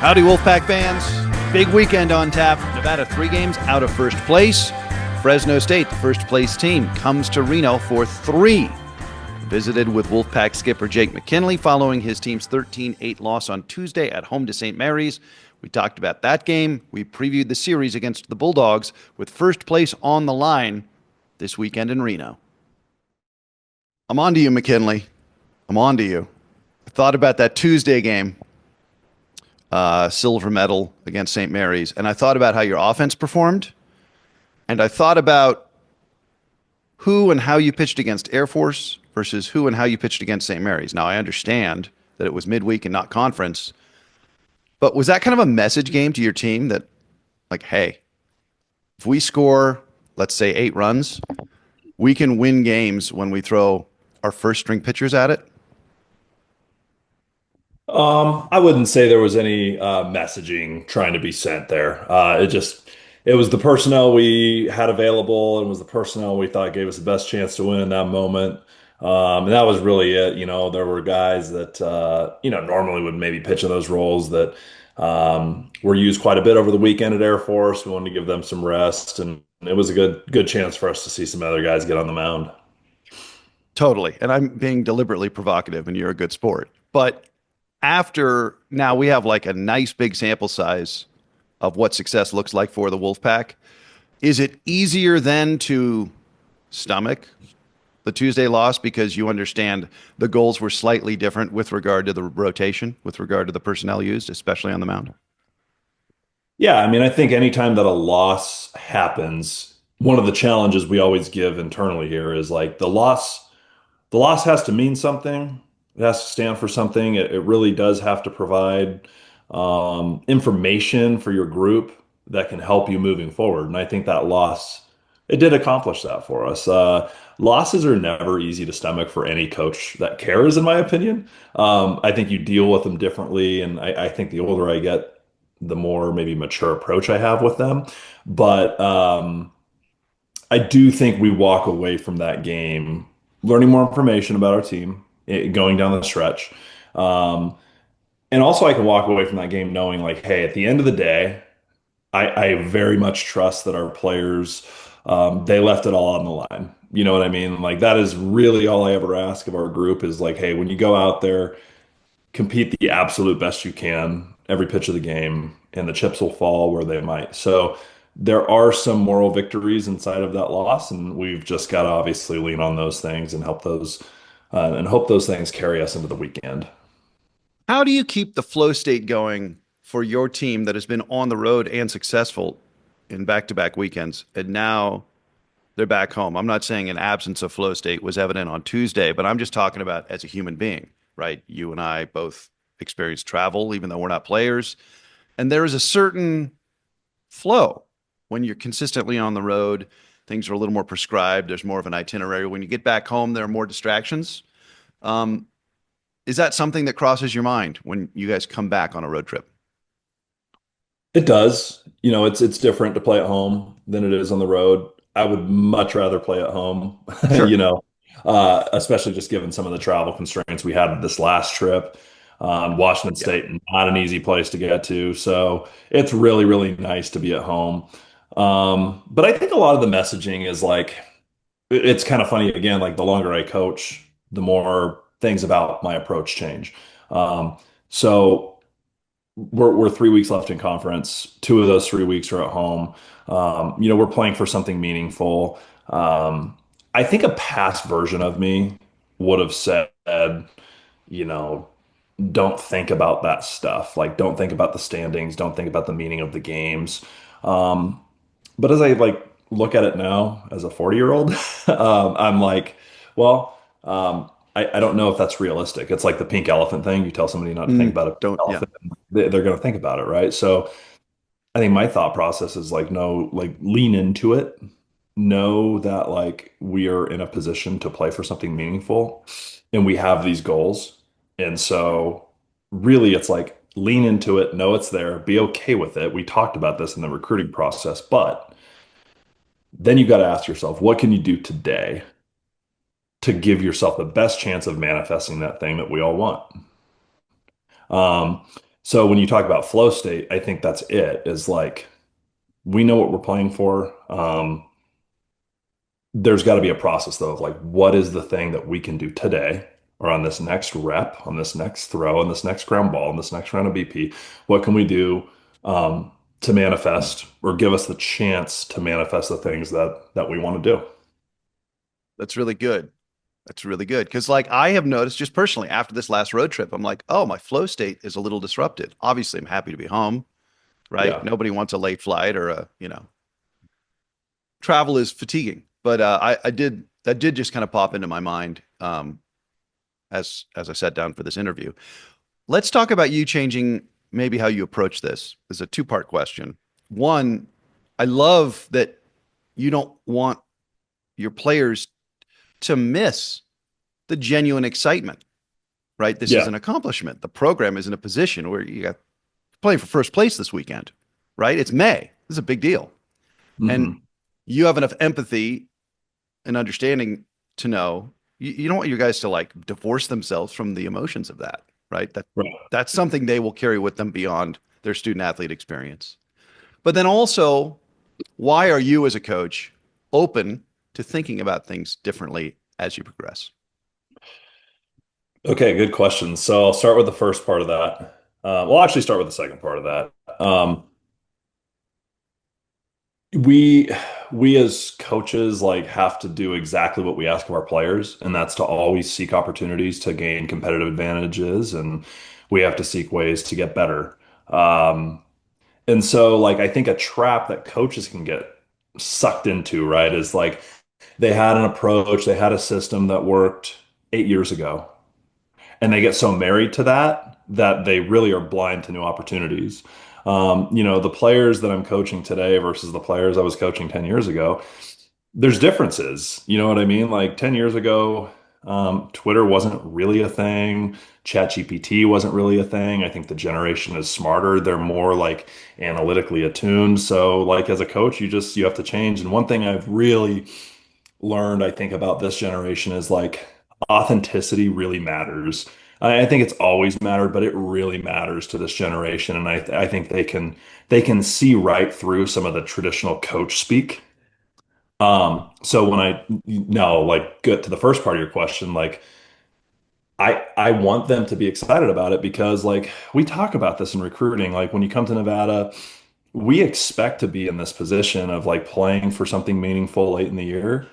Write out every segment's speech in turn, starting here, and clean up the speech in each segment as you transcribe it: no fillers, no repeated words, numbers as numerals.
Howdy, Wolfpack fans. Big weekend on tap. Nevada 3 games out of first place. Fresno State, the first place team, comes to Reno for 3. Visited with Wolfpack skipper Jake McKinley following his team's 13-8 loss on Tuesday at home to St. Mary's. We talked about that game. We previewed the series against the Bulldogs with first place on the line this weekend in Reno. I'm on to you, McKinley. I'm on to you. I thought about that Tuesday game. Silver medal against St. Mary's. And I thought about how your offense performed. And I thought about who and how you pitched against Air Force versus who and how you pitched against St. Mary's. Now, I understand that it was midweek and not conference. But was that kind of a message game to your team that, like, hey, if we score, let's say, 8 runs, we can win games when we throw our first string pitchers at it? I wouldn't say there was any messaging trying to be sent there. It was the personnel we had available and was the personnel we thought gave us the best chance to win in that moment. And that was really it. There were guys that normally would maybe pitch in those roles that were used quite a bit over the weekend at Air Force. We wanted to give them some rest, and it was a good chance for us to see some other guys get on the mound. Totally. And I'm being deliberately provocative, and you're a good sport. But after now we have like a nice big sample size of what success looks like for the Wolfpack. Is it easier then to stomach the Tuesday loss because you understand the goals were slightly different with regard to the rotation, with regard to the personnel used, especially on the mound? Yeah, I mean, I think anytime that a loss happens, one of the challenges we always give internally here is like the loss has to mean something. It has to stand for something. It really does have to provide information for your group that can help you moving forward. And I think that loss, it did accomplish that for us. Losses are never easy to stomach for any coach that cares, in my opinion. I think you deal with them differently. And I think the older I get, the more maybe mature approach I have with them. But I do think we walk away from that game learning more information about our team going down the stretch. And also I can walk away from that game knowing like, hey, at the end of the day, I very much trust that our players, they left it all on the line. You know what I mean? Like that is really all I ever ask of our group is like, hey, when you go out there, compete the absolute best you can every pitch of the game, and the chips will fall where they might. So there are some moral victories inside of that loss, and we've just got to obviously lean on those things and help those and hope those things carry us into the weekend. How do you keep the flow state going for your team that has been on the road and successful in back-to-back weekends, and now they're back home? I'm not saying an absence of flow state was evident on Tuesday, but I'm just talking about as a human being, right? You and I both experienced travel, even though we're not players. And there is a certain flow when you're consistently on the road. Things are a little more prescribed. There's more of an itinerary. When you get back home, there are more distractions. Is that something that crosses your mind when you guys come back on a road trip? It does. It's different to play at home than it is on the road. I would much rather play at home, Sure. especially just given some of the travel constraints we had this last trip. Washington Yeah. State, not an easy place to get to. So it's really, really nice to be at home. But I think a lot of the messaging is like, it's kind of funny again, like the longer I coach, the more things about my approach change. So we're 3 weeks left in conference. 2 of those 3 weeks are at home. We're playing for something meaningful. I think a past version of me would have said, you know, don't think about that stuff. Like, don't think about the standings. Don't think about the meaning of the games. Um, but as I like look at it now as a 40-year-old, I'm like, well, I don't know if that's realistic. It's like the pink elephant thing. You tell somebody not to think about a pink Don't, yeah. elephant, they're going to think about it, right? So I think my thought process is like, no, like lean into it. Know that like we are in a position to play for something meaningful and we have these goals. And so really it's like lean into it, know it's there, be okay with it. We talked about this in the recruiting process, but then you got to ask yourself, what can you do today to give yourself the best chance of manifesting that thing that we all want? Um, So when you talk about flow state, I think that's it, is like we know what we're playing for. There's got to be a process though of like what is the thing that we can do today or on this next rep, on this next throw, on this next ground ball, on this next round of BP. What can we do to manifest or give us the chance to manifest the things that we want to do? That's really good. That's really good. Because, like, I have noticed just personally after this last road trip, I'm like, oh, my flow state is a little disrupted. Obviously, I'm happy to be home, right? Yeah. Nobody wants a late flight or travel is fatiguing. But that did just kind of pop into my mind as I sat down for this interview. Let's talk about you changing maybe how you approach this. It's a two-part question. One, I love that you don't want your players to miss the genuine excitement, right? This is Yeah. an accomplishment. The program is in a position where you got playing for first place this weekend, right? It's May. This is a big deal. And Hmm. you have enough empathy and understanding to know you don't want your guys to like divorce themselves from the emotions of that, right? Right. That's something they will carry with them beyond their student athlete experience. But then also, why are you as a coach open to thinking about things differently as you progress? Okay, good question. So I'll start with the first part of that. Well, I'll actually start with the second part of that. We we as coaches like have to do exactly what we ask of our players, and that's to always seek opportunities to gain competitive advantages, and we have to seek ways to get better. Um, and so like I think a trap that coaches can get sucked into, right, is like they had an approach, they had a system that worked 8 years ago, and they get so married to that that they really are blind to new opportunities. The players that I'm coaching today versus the players I was coaching 10 years ago, there's differences. You know what I mean? Like 10 years ago, Twitter wasn't really a thing. ChatGPT wasn't really a thing. I think the generation is smarter. They're more like analytically attuned. So like as a coach, you have to change. And one thing I've really learned, I think, about this generation is like authenticity really matters. I think it's always mattered, but it really matters to this generation, and I think they can see right through some of the traditional coach speak. So when I now like get to the first part of your question, like I want them to be excited about it because like we talk about this in recruiting. Like when you come to Nevada, we expect to be in this position of like playing for something meaningful late in the year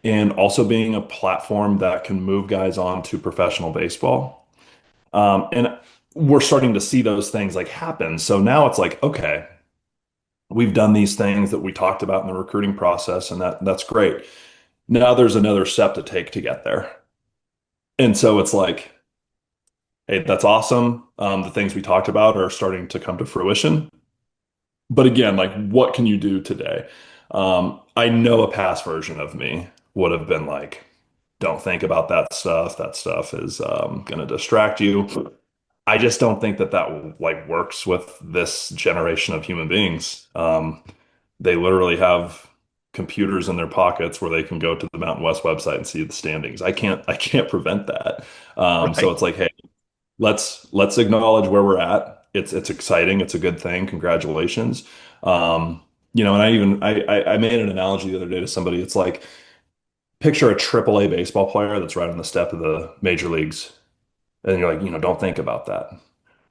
and also being a platform that can move guys on to professional baseball. And we're starting to see those things like happen. So now it's like, okay, we've done these things that we talked about in the recruiting process, and that's great. Now there's another step to take to get there. And so it's like, hey, that's awesome. The things we talked about are starting to come to fruition. But again, like, what can you do today? I know a past version of me would have been like, don't think about that stuff. That stuff is going to distract you. I just don't think that like works with this generation of human beings. They literally have computers in their pockets where they can go to the Mountain West website and see the standings. I can't prevent that. So Right. it's like, hey, let's acknowledge where we're at. It's exciting. It's a good thing. Congratulations. And I made an analogy the other day to somebody. It's like picture a AAA baseball player that's right on the step of the major leagues, and you're like, don't think about that.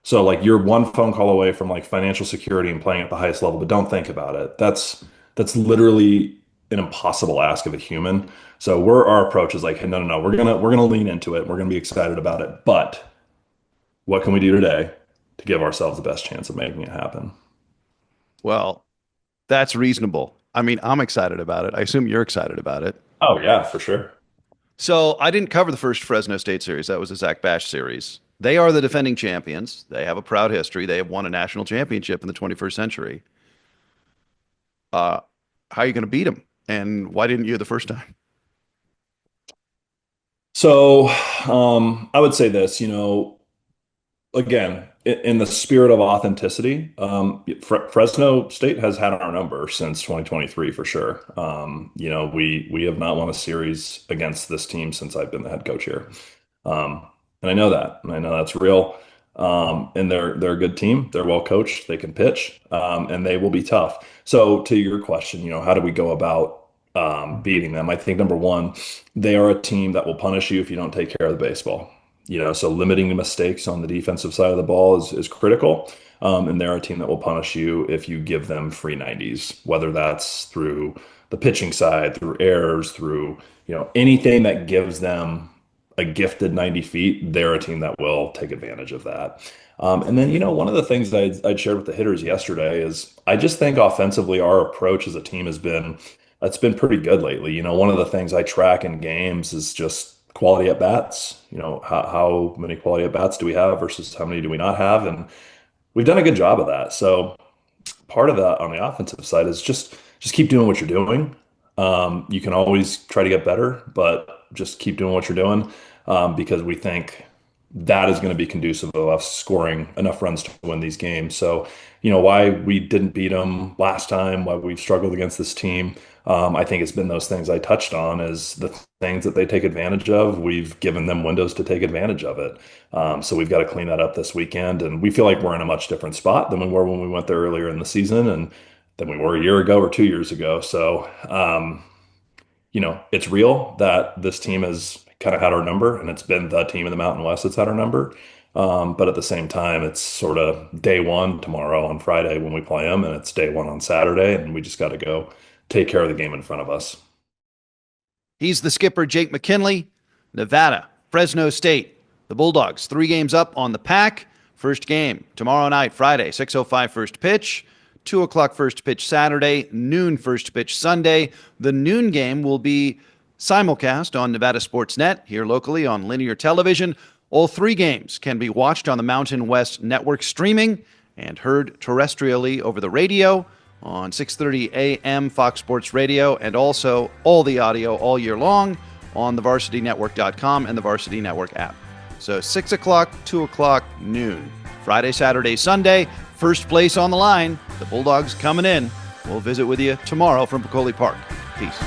So like you're one phone call away from like financial security and playing at the highest level, but don't think about it. That's literally an impossible ask of a human. So our approach is like, hey, no, no, no, we're gonna lean into it. We're gonna be excited about it, but what can we do today to give ourselves the best chance of making it happen? Well, that's reasonable. I mean, I'm excited about it. I assume you're excited about it. Oh yeah, for sure. So I didn't cover the first Fresno State series. That was the Zach Bash series. They are the defending champions. They have a proud history. They have won a national championship in the 21st century. Uh, how are you going to beat them? And why didn't you the first time? So I would say this, again, in the spirit of authenticity, Fresno State has had our number since 2023 for sure. We have not won a series against this team since I've been the head coach here. And I know that, and I know that's real. And they're a good team. They're well coached. They can pitch, and they will be tough. So to your question, how do we go about beating them? I think number one, they are a team that will punish you if you don't take care of the baseball. So limiting the mistakes on the defensive side of the ball is critical. And they're a team that will punish you if you give them free 90s, whether that's through the pitching side, through errors, through anything that gives them a gifted 90 feet. They're a team that will take advantage of that. And then, one of the things I'd shared with the hitters yesterday is I just think offensively our approach as a team it's been pretty good lately. One of the things I track in games is just quality at bats. How many quality at bats do we have versus how many do we not have? And we've done a good job of that. So part of that on the offensive side is just keep doing what you're doing. You can always try to get better, but just keep doing what you're doing, because we think that is going to be conducive of us scoring enough runs to win these games. So, why we didn't beat them last time, why we've struggled against this team. I think it's been those things I touched on is the things that they take advantage of. We've given them windows to take advantage of it. So we've got to clean that up this weekend. And we feel like we're in a much different spot than we were when we went there earlier in the season and than we were a year ago or 2 years ago. So, it's real that this team has kind of had our number, and it's been the team in the Mountain West that's had our number. But at the same time, it's sort of day one tomorrow on Friday when we play them, and it's day one on Saturday, and we just got to go take care of the game in front of us. He's the skipper, Jake McKinley. Nevada, Fresno State. The Bulldogs, 3 games up on the Pack. First game tomorrow night, Friday, 6:05 first pitch. 2 o'clock first pitch Saturday, noon first pitch Sunday. The noon game will be simulcast on Nevada Sports Net, here locally on linear television. All 3 games can be watched on the Mountain West Network streaming and heard terrestrially over the radio on 6:30 a.m. Fox Sports Radio, and also all the audio all year long on the VarsityNetwork.com and the Varsity Network app. So 6 o'clock, 2 o'clock, noon. Friday, Saturday, Sunday. First place on the line. The Bulldogs coming in. We'll visit with you tomorrow from Peccole Park. Peace.